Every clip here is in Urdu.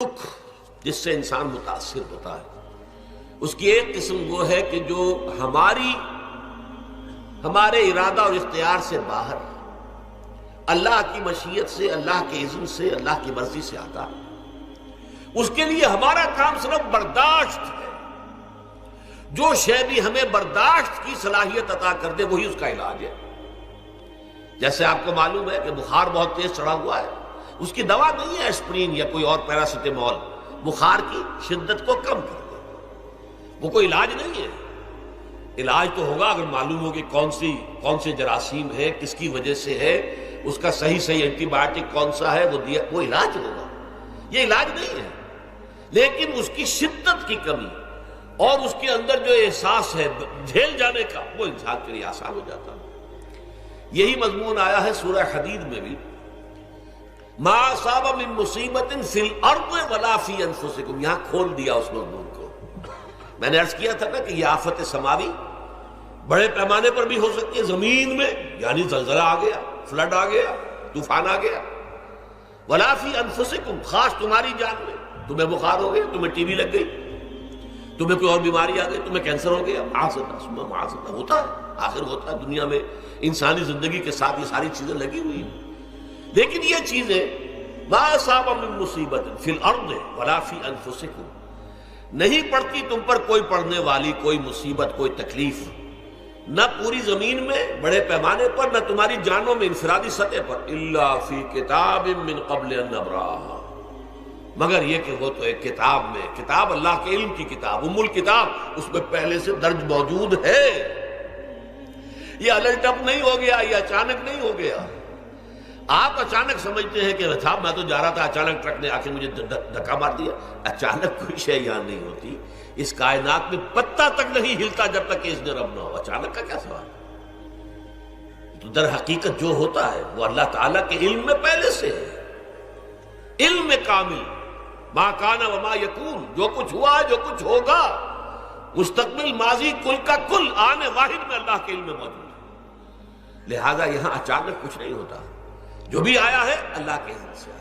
دکھ جس سے انسان متاثر ہوتا ہے اس کی ایک قسم وہ ہے کہ جو ہمارے ارادہ اور اختیار سے باہر اللہ کی مشیت سے، اللہ کے اذن سے، اللہ کی مرضی سے آتا ہے۔ اس کے لیے ہمارا کام صرف برداشت ہے۔ جو شے بھی ہمیں برداشت کی صلاحیت عطا کر دے وہی اس کا علاج ہے۔ جیسے آپ کو معلوم ہے کہ بخار بہت تیز چڑھا ہوا ہے، اس کی دوا نہیں ہے اسپرین یا کوئی اور پیراسیٹامول، بخار کی شدت کو کم کر دے، وہ کوئی علاج نہیں ہے۔ علاج تو ہوگا اگر معلوم ہو کہ کون سے جراثیم ہے، کس کی وجہ سے ہے، اس کا صحیح اینٹی بایوٹک کون سا ہے، وہ علاج ہوگا۔ یہ علاج نہیں ہے، لیکن اس کی شدت کی کمی اور اس کے اندر جو احساس ہے جھیل جانے کا، وہ انسان کے لیے آسان ہو جاتا ہے۔ یہی مضمون آیا ہے سورہ حدید میں بھی، ما اصاب من مصیبت فی الارض ولا فی انفسکم، یہاں کھول دیا اس مضمون کو۔ میں نے عرض کیا تھا نا کہ یہ آفت سماوی بڑے پیمانے پر بھی ہو سکتی ہے، زمین میں یعنی زلزلہ آ گیا، فلڈ آ گیا، طوفان آ گیا، ولا فی انفسکم، خاص تمہاری جان میں، تمہیں بخار ہو گیا، تمہیں ٹی بی لگ گئی، تمہیں کوئی اور بیماری آ گئی، تمہیں کینسر ہو گیا، معاذ اللہ ہوتا ہے، آخر ہوتا ہے۔ دنیا میں انسانی زندگی کے ساتھ یہ ساری چیزیں لگی ہوئی ہیں، لیکن یہ چیزیں ما اصاب من مصیبت فی الارض ولا فی انفسکم، نہیں پڑتی تم پر کوئی پڑنے والی کوئی مصیبت، کوئی تکلیف، نہ پوری زمین میں بڑے پیمانے پر، نہ تمہاری جانوں میں انفرادی سطح پر، الا فی کتاب من قبل ان نبراها، مگر یہ کہ وہ تو ایک کتاب میں، کتاب اللہ کے علم کی کتاب، الکتاب، اس میں پہلے سے درج موجود ہے۔ یہ الٹ اپ نہیں ہو گیا، یہ اچانک نہیں ہو گیا۔ آپ اچانک سمجھتے ہیں کہ صاحب میں تو جا رہا تھا، اچانک ٹرک نے آ کے مجھے دھکا مار دیا۔ اچانک کوئی شے یہاں نہیں ہوتی، اس کائنات میں پتہ تک نہیں ہلتا جب تک کہ اس نے رب نہ ہو۔ اچانک کا کیا سوال؟ تو در حقیقت جو ہوتا ہے وہ اللہ تعالیٰ کے علم میں پہلے سے ہے، علم میں کامل، ما کان وما یکون، جو کچھ ہوا جو کچھ ہوگا، مستقبل، ماضی، کل کا کل، آنے واحد میں اللہ کے علم میں موجود ہے۔ لہذا یہاں اچانک کچھ نہیں ہوتا، جو بھی آیا ہے اللہ کے علم سے آیا،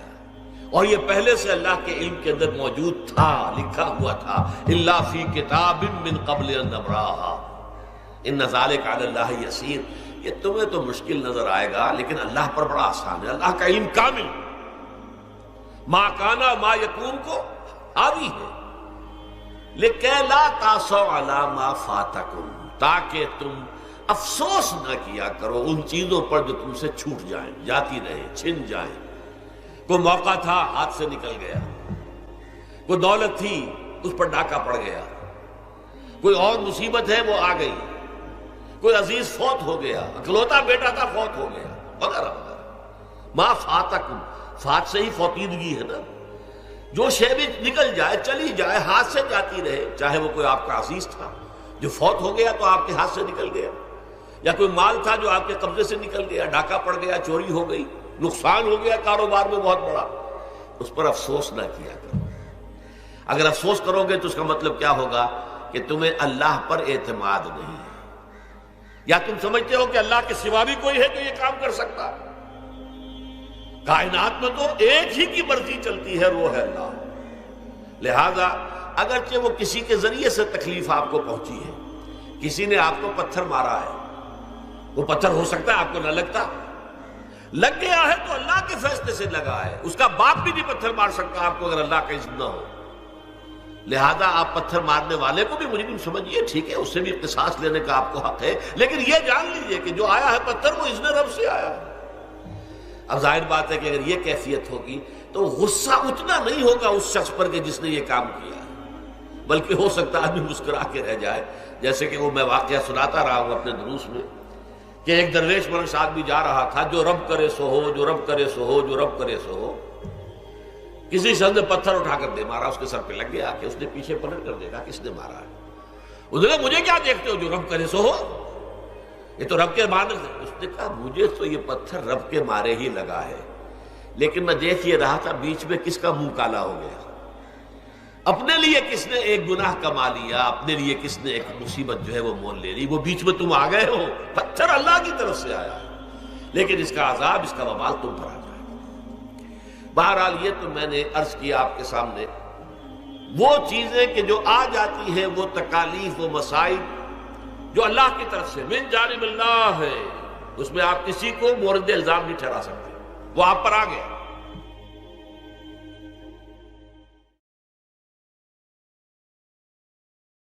اور یہ پہلے سے اللہ کے علم کے اندر موجود تھا، لکھا ہوا تھا، الا فی کتاب من قبل ان نبراها ان ذلک علی اللہ یسیر۔ یہ تمہیں تو مشکل نظر آئے گا لیکن اللہ پر بڑا آسان ہے، اللہ کا علم کامل، ما کانا ما یکون کو حاوی ہے، لکہ لا تاسوا علی ما فاتکم، تاکہ تم افسوس نہ کیا کرو ان چیزوں پر جو تم سے چھوٹ جائیں، جاتی رہیں، چھن جائیں۔ کوئی موقع تھا ہاتھ سے نکل گیا، کوئی دولت تھی اس پر ڈاکہ پڑ گیا، کوئی اور مصیبت ہے وہ آ گئی، کوئی عزیز فوت ہو گیا، اکلوتا بیٹا تھا فوت ہو گیا، وغیرہ وغیرہ۔ ما فاتکم، فات سے ہی فوتیدگی ہے نا، جو شے بھی نکل جائے، چلی جائے، ہاتھ سے جاتی رہے، چاہے وہ کوئی آپ کا عزیز تھا جو فوت ہو گیا تو آپ کے ہاتھ سے نکل گیا، یا کوئی مال تھا جو آپ کے قبضے سے نکل گیا، ڈاکہ پڑ گیا، چوری ہو گئی، نقصان ہو گیا کاروبار میں بہت بڑا، اس پر افسوس نہ کیا کرو۔ اگر افسوس کرو گے تو اس کا مطلب کیا ہوگا کہ تمہیں اللہ پر اعتماد نہیں ہے، یا تم سمجھتے ہو کہ اللہ کے سوا بھی کوئی ہے جو یہ کام کر سکتا ہے۔ کائنات میں تو ایک ہی کی مرضی چلتی ہے، وہ ہے اللہ۔ لہذا اگرچہ وہ کسی کے ذریعے سے تکلیف آپ کو پہنچی ہے، کسی نے آپ کو پتھر مارا ہے، وہ پتھر ہو سکتا ہے آپ کو نہ لگتا، لگ گیا ہے تو اللہ کے فیصلے سے لگا ہے، اس کا باپ بھی نہیں پتھر مار سکتا آپ کو اگر اللہ کا اذن نہ ہو۔ لہذا آپ پتھر مارنے والے کو بھی مجرم سمجھیے، ٹھیک ہے، اس سے بھی قصاص لینے کا آپ کو حق ہے، لیکن یہ جان لیجئے کہ جو آیا ہے پتھر وہ اذن رب سے آیا ہے۔ اب ظاہر بات ہے کہ اگر یہ کیفیت ہوگی تو غصہ اتنا نہیں ہوگا اس شخص پر کہ جس نے یہ کام کیا ہے، بلکہ ہو سکتا ہے آدمی مسکرا کے رہ جائے، جیسے کہ وہ میں واقعہ سناتا رہا ہوں اپنے دروس میں کہ ایک درویش مرش آدمی جا رہا تھا، جو رب کرے سو ہو، جو رب کرے سو ہو، جو رب کرے سو ہو، کسی شخص نے پتھر اٹھا کر دے مارا، اس کے سر پہ لگ گیا کہ اس نے پیچھے پلٹ کر دیکھا کس نے مارا ہے۔ اس نے کہا مجھے کیا دیکھتے ہو، جو رب کرے سو ہو، یہ تو رب کے مارنے سے۔ اس نے کہا مجھے تو یہ پتھر رب کے مارے ہی لگا ہے، لیکن میں دیکھ یہ رہا تھا بیچ میں کس کا منہ کالا ہو گیا، اپنے لیے کس نے ایک گناہ کما لیا، اپنے لیے کس نے ایک مصیبت جو ہے وہ مول لے لی، وہ بیچ میں تم آ گئے ہو۔ پتھر اللہ کی طرف سے آیا، لیکن اس کا عذاب، اس کا وبال تم پر آ جائے گا۔ بہرحال یہ تو میں نے عرض کیا آپ کے سامنے، وہ چیزیں کہ جو آ جاتی ہیں، وہ تکالیف، وہ مصائب جو اللہ کی طرف سے من جانب اللہ ہے، اس میں آپ کسی کو مورد الزام نہیں ٹھہرا سکتے، وہ آپ پر آ گیا۔